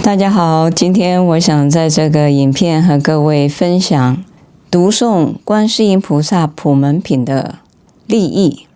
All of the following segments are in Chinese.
大家好，今天我想在这个影片和各位分享读诵观世音菩萨普门品的利益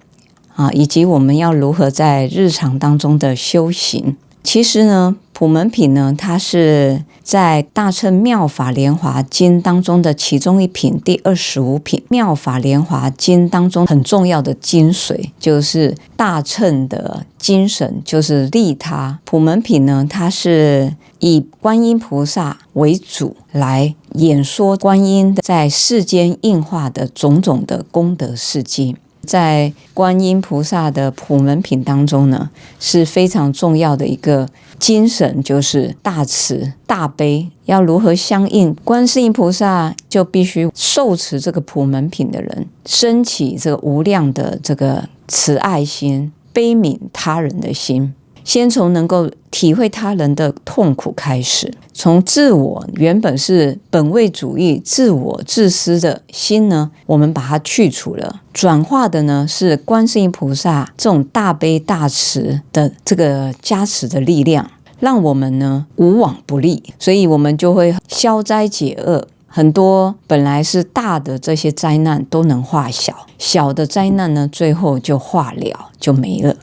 以及我们要如何在日常当中的修行。其实呢，普门品呢，它是在大乘妙法莲华经当中的其中一品，第25品。妙法莲华经当中很重要的精髓，就是大乘的精神，就是利他。普门品呢，它是以观音菩萨为主来演说观音在世间应化的种种的功德事迹。在观音菩萨的普门品当中呢，是非常重要的一个精神，就是大慈大悲。要如何相应？观世音菩萨就必须受持这个普门品的人，升起这个无量的这个慈爱心，悲悯他人的心。先从能够体会他人的痛苦开始，从自我原本是本位主义、自我自私的心呢，我们把它去除了，转化的呢是观世音菩萨这种大悲大慈的这个加持的力量，让我们呢无往不利，所以我们就会消灾解厄。很多本来是大的这些灾难都能化小，小的灾难呢最后就化了，就没了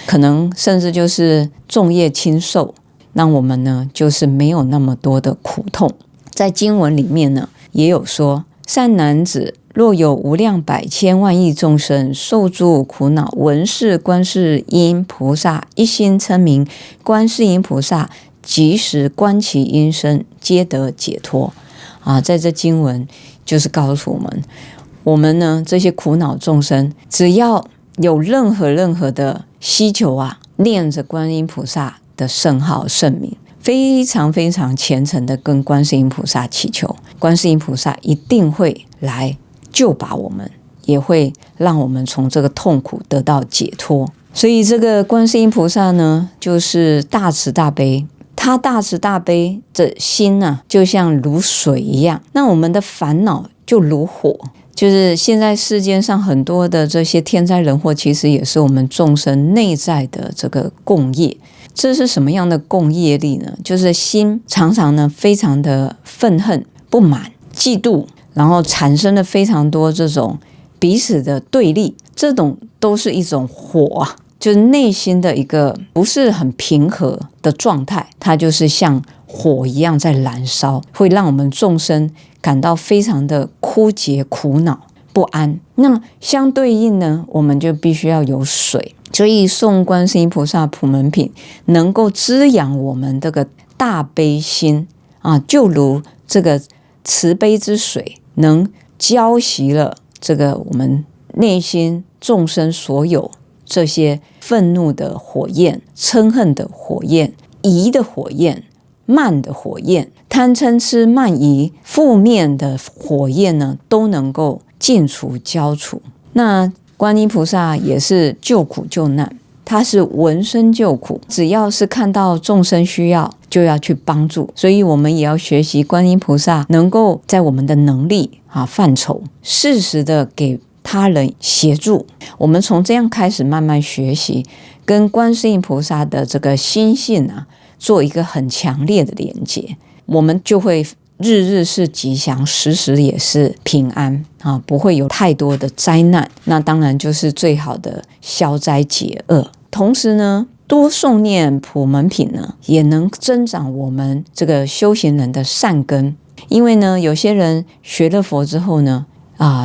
可能甚至就是众业轻受，让我们呢就是没有那么多的苦痛。在经文里面呢也有说，善男子，若有无量百千万亿众生受诸苦恼，闻是观世音菩萨一心称名观世音菩萨，即时观其音声，皆得解脱。在这经文就是告诉我们呢这些苦恼众生，只要有任何的希求念着观音菩萨的圣号圣名，非常非常虔诚的跟观世音菩萨祈求，观世音菩萨一定会来救拔我们，也会让我们从这个痛苦得到解脱。所以这个观世音菩萨呢，就是大慈大悲。他大慈大悲的心呢，就像如水一样，那我们的烦恼就如火，就是现在世间上很多的这些天灾人祸，其实也是我们众生内在的这个共业。这是什么样的共业力呢？就是心常常呢非常的愤恨、不满、嫉妒，然后产生了非常多这种彼此的对立，这种都是一种火就是内心的一个不是很平和的状态，它就是像火一样在燃烧，会让我们众生感到非常的枯竭、苦恼、不安。那相对应呢，我们就必须要有水，所以诵观世音菩萨普门品能够滋养我们这个大悲心就如这个慈悲之水能浇熄了这个我们内心众生所有这些愤怒的火焰、嗔恨的火焰、疑的火焰、慢的火焰、贪嗔痴慢疑负面的火焰呢，都能够尽除浇除。那观音菩萨也是救苦救难，他是闻声救苦，只要是看到众生需要就要去帮助，所以我们也要学习观音菩萨能够在我们的能力范畴适时的给他人协助。我们从这样开始慢慢学习，跟观世音菩萨的这个心性做一个很强烈的连接，我们就会日日是吉祥，时时也是平安不会有太多的灾难。那当然就是最好的消灾解厄。同时呢，多诵念普门品呢，也能增长我们这个修行人的善根。因为呢，有些人学了佛之后呢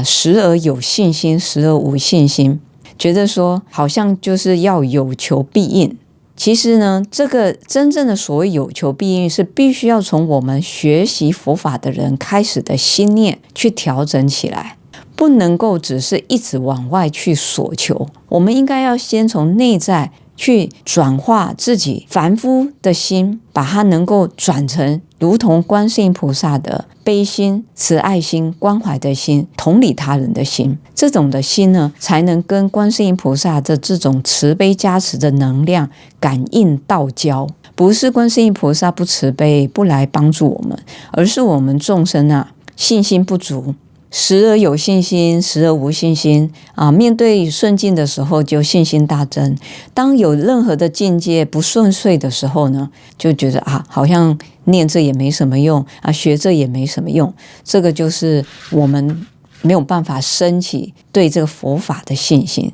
时而有信心，时而无信心，觉得说好像就是要有求必应。其实呢，这个真正的所谓有求必应，是必须要从我们学习佛法的人开始的心念去调整起来，不能够只是一直往外去所求。我们应该要先从内在去转化自己凡夫的心，把它能够转成如同观世音菩萨的悲心、慈爱心、关怀的心、同理他人的心。这种的心呢，才能跟观世音菩萨的这种慈悲加持的能量感应道交。不是观世音菩萨不慈悲，不来帮助我们，而是我们众生信心不足，时而有信心，时而无信心啊。面对顺境的时候就信心大增，当有任何的境界不顺遂的时候呢，就觉得好像念这也没什么用啊，学这也没什么用。这个就是我们没有办法升起对这个佛法的信心。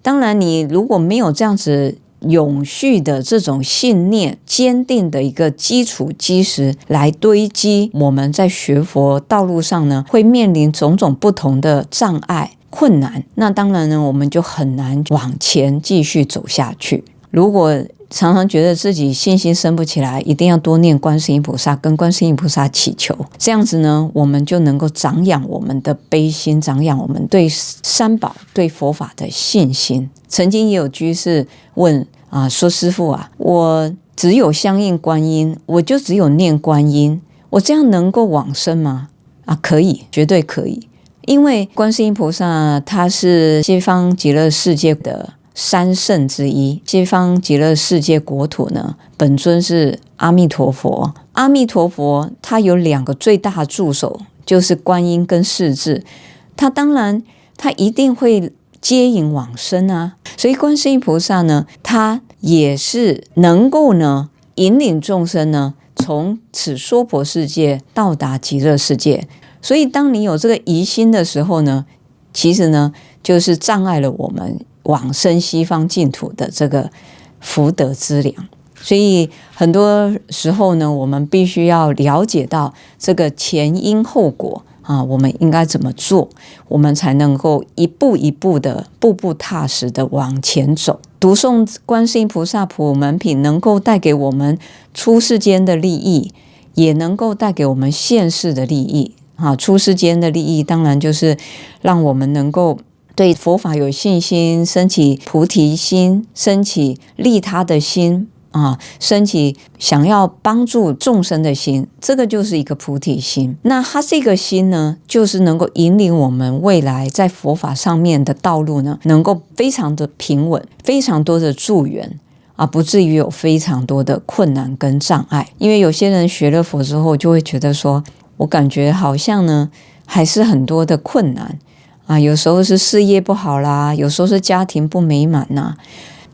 当然你如果没有这样子永续的这种信念，坚定的一个基础基石来堆积，我们在学佛道路上呢，会面临种种不同的障碍困难，那当然呢，我们就很难往前继续走下去。如果常常觉得自己信心升不起来，一定要多念观世音菩萨，跟观世音菩萨祈求，这样子呢，我们就能够长养我们的悲心，长养我们对三宝对佛法的信心。曾经也有居士问说师父我只有相应观音，我就只有念观音，我这样能够往生吗？可以，绝对可以。因为观世音菩萨他是西方极乐世界的三圣之一，西方极乐世界国土呢，本尊是阿弥陀佛。阿弥陀佛他有2个最大的助手，就是观音跟势至，他当然他一定会接引往生所以观世音菩萨呢，他也是能够呢引领众生呢从此娑婆世界到达极乐世界。所以当你有这个疑心的时候呢，其实呢就是障碍了我们往生西方净土的这个福德之粮。所以很多时候呢，我们必须要了解到这个前因后果我们应该怎么做，我们才能够一步一步的步步踏实的往前走。读诵观世音菩萨普门品能够带给我们出世间的利益，也能够带给我们现世的利益出世间的利益当然就是让我们能够对佛法有信心，升起菩提心，升起利他的心升起想要帮助众生的心，这个就是一个菩提心。那它这个心呢，就是能够引领我们未来在佛法上面的道路呢，能够非常的平稳，非常多的助缘不至于有非常多的困难跟障碍。因为有些人学了佛之后，就会觉得说，我感觉好像呢，还是很多的困难有时候是事业不好啦，有时候是家庭不美满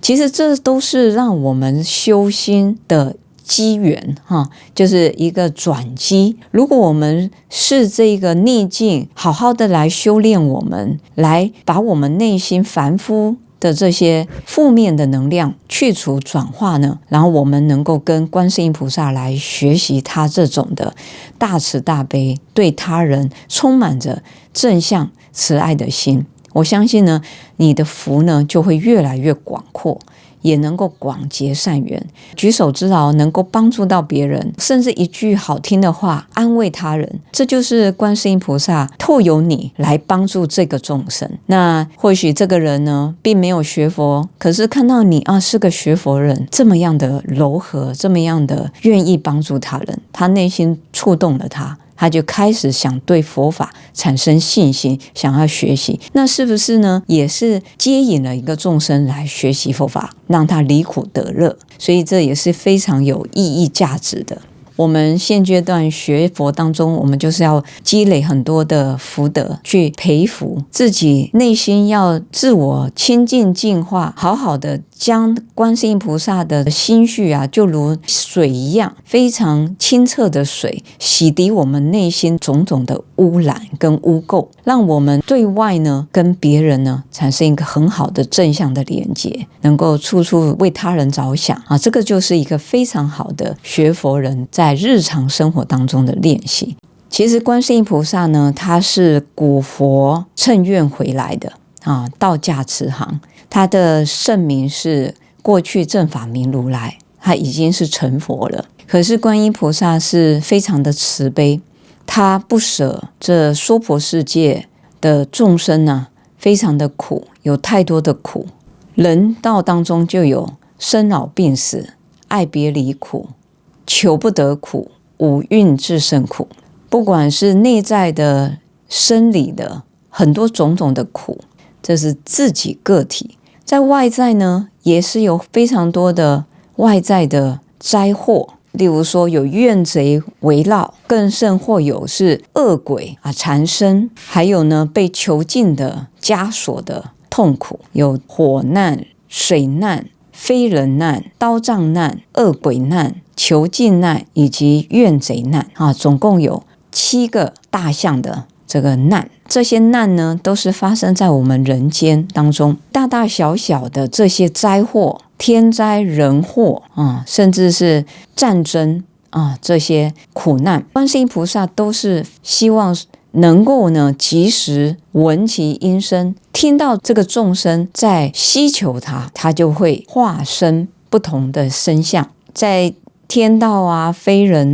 其实这都是让我们修心的机缘就是一个转机。如果我们是这个逆境好好的来修炼我们，来把我们内心凡夫的这些负面的能量去除转化呢，然后我们能够跟观世音菩萨来学习他这种的大慈大悲，对他人充满着正向慈爱的心，我相信呢，你的福呢就会越来越广阔，也能够广结善缘，举手之劳能够帮助到别人，甚至一句好听的话安慰他人，这就是观世音菩萨透由你来帮助这个众生。那或许这个人呢并没有学佛，可是看到你是个学佛人，这么样的柔和，这么样的愿意帮助他人，他内心触动了他就开始想对佛法产生信心，想要学习，那是不是呢也是接引了一个众生来学习佛法，让他离苦得乐？所以这也是非常有意义价值的。我们现阶段学佛当中，我们就是要积累很多的福德，去培福自己内心，要自我清净净化，好好的将观世音菩萨的心绪就如水一样，非常清澈的水，洗涤我们内心种种的污染跟污垢，让我们对外呢跟别人呢产生一个很好的正向的连结，能够处处为他人着想这个就是一个非常好的学佛人在日常生活当中的练习。其实观世音菩萨呢，他是古佛乘愿回来的道驾慈航，他的圣名是过去正法明如来，他已经是成佛了。可是观音菩萨是非常的慈悲，他不舍这娑婆世界的众生非常的苦，有太多的苦，人道当中就有生老病死、爱别离苦、求不得苦、五蕴至胜苦，不管是内在的生理的很多种种的苦，这是自己个体。在外在呢，也是有非常多的外在的灾祸例如说有怨贼围绕，更甚或有是恶鬼缠身，还有呢被囚禁的枷锁的痛苦，有火难、水难、非人难、刀杖难、恶鬼难、囚禁难以及怨贼难总共有7个大项的这个难。这些难呢都是发生在我们人间当中，大大小小的这些灾祸、天灾人祸甚至是战争这些苦难，观世音菩萨都是希望能够呢及时闻其音声，听到这个众生在希求他就会化身不同的身相，在天道非人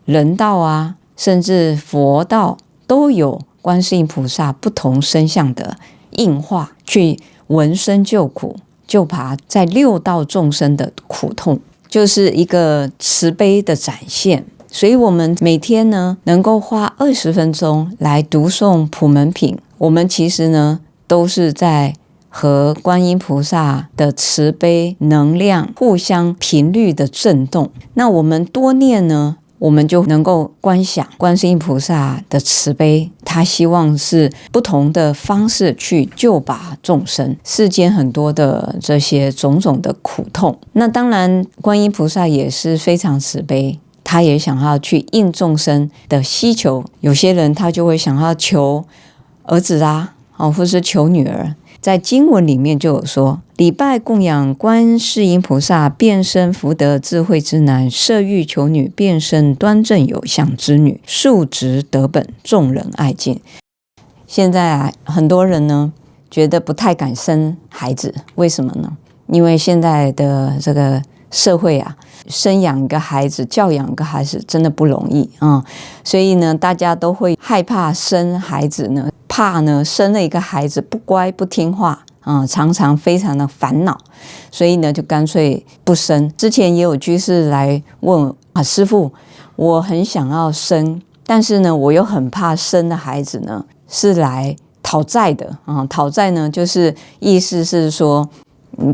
人道甚至佛道都有观世音菩萨不同身相的应化，去闻声救苦，救拔在6道众生的苦痛，就是一个慈悲的展现。所以我们每天呢能够花20分钟来读诵普门品，我们其实呢都是在和观音菩萨的慈悲能量互相频率的震动。那我们多念呢，我们就能够观想观世音菩萨的慈悲，他希望是不同的方式去救拔众生世间很多的这些种种的苦痛。那当然观音菩萨也是非常慈悲，他也想要去应众生的需求，有些人他就会想要求儿子或是求女儿。在经文里面就有说，礼拜供养观世音菩萨，变身福德智慧之男，色欲求女，变身端正有相之女，素质得本，众人爱敬。现在很多人呢觉得不太敢生孩子，为什么呢？因为现在的这个社会生养一个孩子，教养一个孩子真的不容易所以呢大家都会害怕生孩子呢，怕呢生了一个孩子不乖不听话常常非常的烦恼，所以呢就干脆不生。之前也有居士来问师父，我很想要生，但是呢我又很怕生的孩子呢是来讨债的讨债呢就是意思是说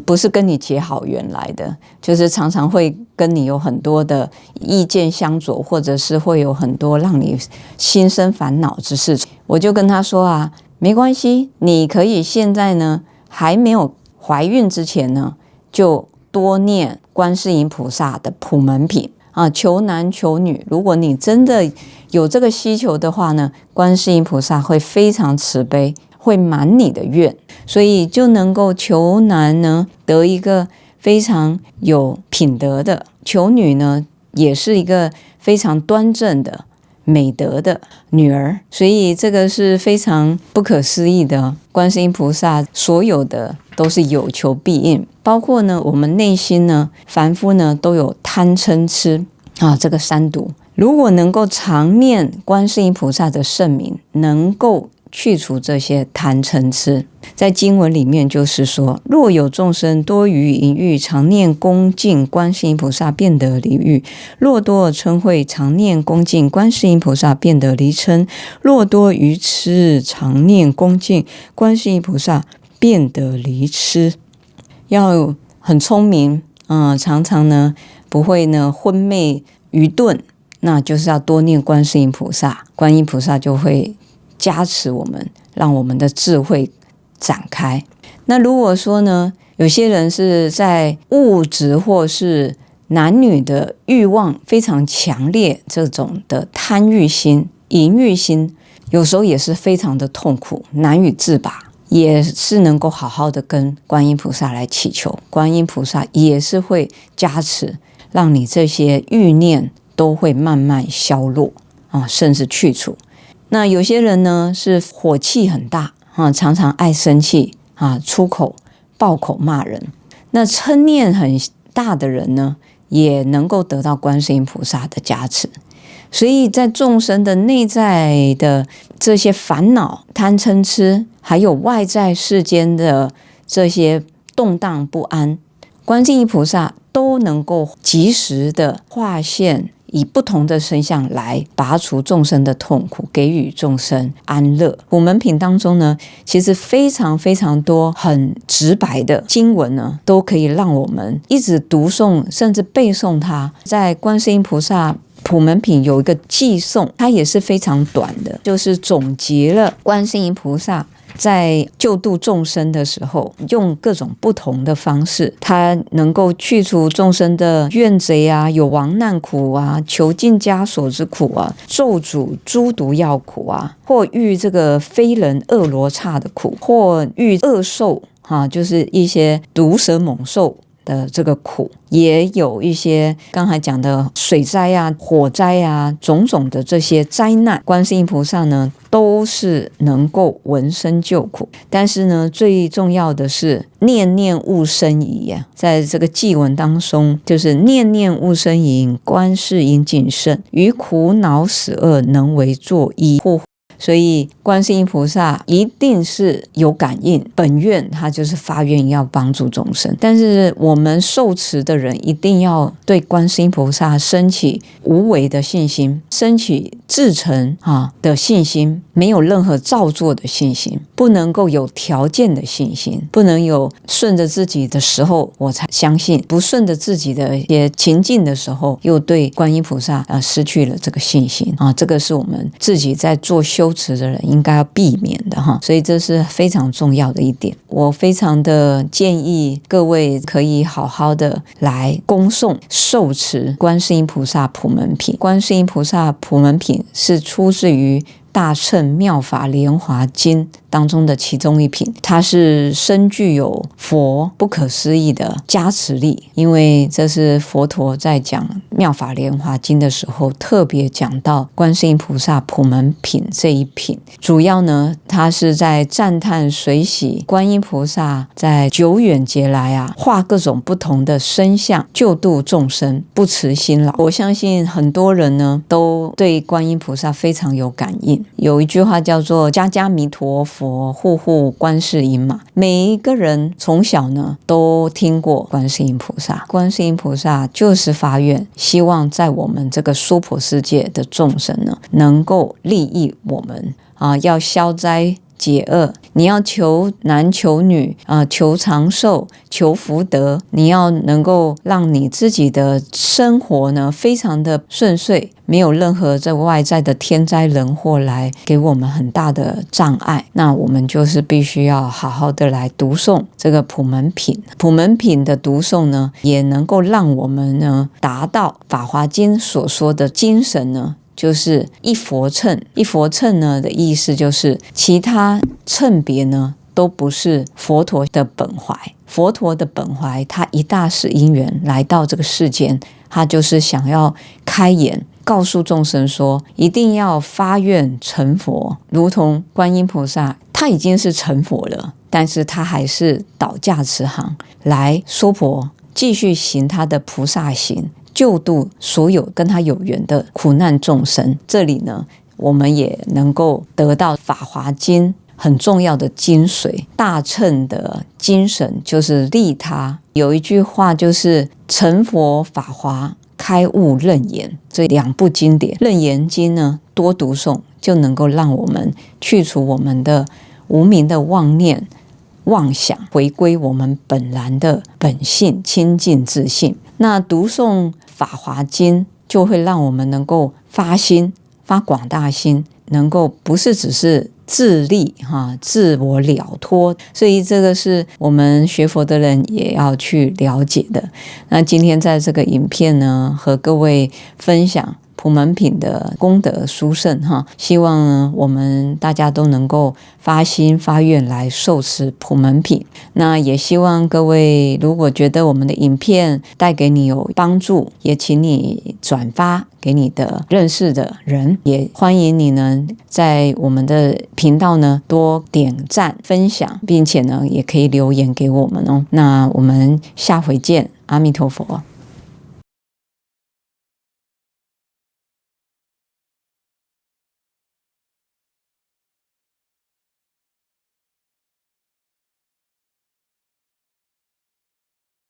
不是跟你结好缘来的，就是常常会跟你有很多的意见相左，或者是会有很多让你心生烦恼之事情。我就跟他说没关系，你可以现在呢还没有怀孕之前呢，就多念观世音菩萨的普门品求男求女。如果你真的有这个需求的话呢，观世音菩萨会非常慈悲，会满你的愿，所以就能够求男呢得一个非常有品德的，求女呢也是一个非常端正的美德的女儿。所以这个是非常不可思议的，观世音菩萨所有的都是有求必应，包括呢我们内心呢凡夫呢都有贪嗔痴这个三毒。如果能够常念观世音菩萨的圣名，能够去除这些贪嗔痴。在经文里面就是说，若有众生多于淫欲，常念恭敬观世音菩萨，便得离欲；若多嗔恚，常念恭敬观世音菩萨，便得离嗔；若多愚痴，常念恭敬观世音菩萨，便得离痴。要很聪明常常呢不会呢昏昧愚钝，那就是要多念观世音菩萨，观音菩萨就会加持我们，让我们的智慧展开。那如果说呢有些人是在物质或是男女的欲望非常强烈，这种的贪欲心淫欲心有时候也是非常的痛苦，难以自拔，也是能够好好的跟观音菩萨来祈求，观音菩萨也是会加持，让你这些欲念都会慢慢消落甚至去除。那有些人呢是火气很大常常爱生气出口爆口骂人，那嗔念很大的人呢也能够得到观世音菩萨的加持。所以在众生的内在的这些烦恼贪嗔痴，还有外在世间的这些动荡不安，观世音菩萨都能够及时的化现以不同的声相来拔除众生的痛苦，给予众生安乐。普门品当中呢，其实非常非常多很直白的经文呢，都可以让我们一直读诵甚至背诵它。在观世音菩萨普门品有一个偈颂，它也是非常短的，就是总结了观世音菩萨在救度众生的时候，用各种不同的方式，他能够去除众生的怨贼啊、有亡难苦啊、囚禁枷锁之苦啊、咒诅诸毒药苦啊，或遇这个非人恶罗刹的苦，或遇恶兽就是一些毒蛇猛兽的这个苦，也有一些刚才讲的水灾啊、火灾啊，种种的这些灾难，观世音菩萨呢都是能够闻声救苦。但是呢，最重要的是念念勿生疑啊，在这个偈文当中，就是念念勿生疑，观世音净圣，于苦恼死厄能为作依护。所以观世音菩萨一定是有感应，本愿他就是发愿要帮助众生，但是我们受持的人一定要对观世音菩萨升起无为的信心，升起至诚的信心，没有任何造作的信心，不能够有条件的信心，不能有顺着自己的时候我才相信，不顺着自己的一些情境的时候又对观音菩萨失去了这个信心这个是我们自己在做修持的人应该要避免的所以这是非常重要的一点。我非常的建议各位可以好好的来恭诵受持观世音菩萨普门品。观世音菩萨普门品是出自于大乘妙法莲华经当中的其中一品，它是深具有佛不可思议的加持力，因为这是佛陀在讲妙法莲华经的时候特别讲到观世音菩萨普门品这一品。主要呢，它是在赞叹随喜观音菩萨在久远劫来化各种不同的身相，救度众生，不辞辛劳。我相信很多人呢都对观音菩萨非常有感应。有一句话叫做家家弥陀佛，户户观世音嘛。每一个人从小呢都听过观世音菩萨，观世音菩萨就是发愿，希望在我们这个娑婆世界的众生呢，能够利益我们要消灾解厄，你要求男求女求长寿求福德，你要能够让你自己的生活呢非常的顺遂，没有任何这外在的天灾人祸来给我们很大的障碍。那我们就是必须要好好的来读诵这个普门品。普门品的读诵呢，也能够让我们呢达到法华经所说的精神呢，就是一佛乘。一佛乘呢的意思就是其他乘别呢都不是佛陀的本怀。佛陀的本怀，他一大世因缘来到这个世间，他就是想要开眼告诉众生说，一定要发愿成佛。如同观音菩萨，他已经是成佛了，但是他还是倒驾慈航来娑婆继续行他的菩萨行，救度所有跟他有缘的苦难众生。这里呢，我们也能够得到法华经很重要的精髓。大乘的精神就是利他。有一句话就是成佛法华，开悟楞严，这两部经典。楞严经呢多读诵，就能够让我们去除我们的无明的妄念妄想，回归我们本然的本性，清净自信。那读诵法华经就会让我们能够发心，发广大心，能够不是只是自利自我了脱。所以这个是我们学佛的人也要去了解的。那今天在这个影片呢，和各位分享普门品的功德殊胜希望呢我们大家都能够发心发愿来受持普门品。那也希望各位如果觉得我们的影片带给你有帮助，也请你转发给你的认识的人，也欢迎你呢在我们的频道呢多点赞分享，并且呢也可以留言给我们那我们下回见，阿弥陀佛。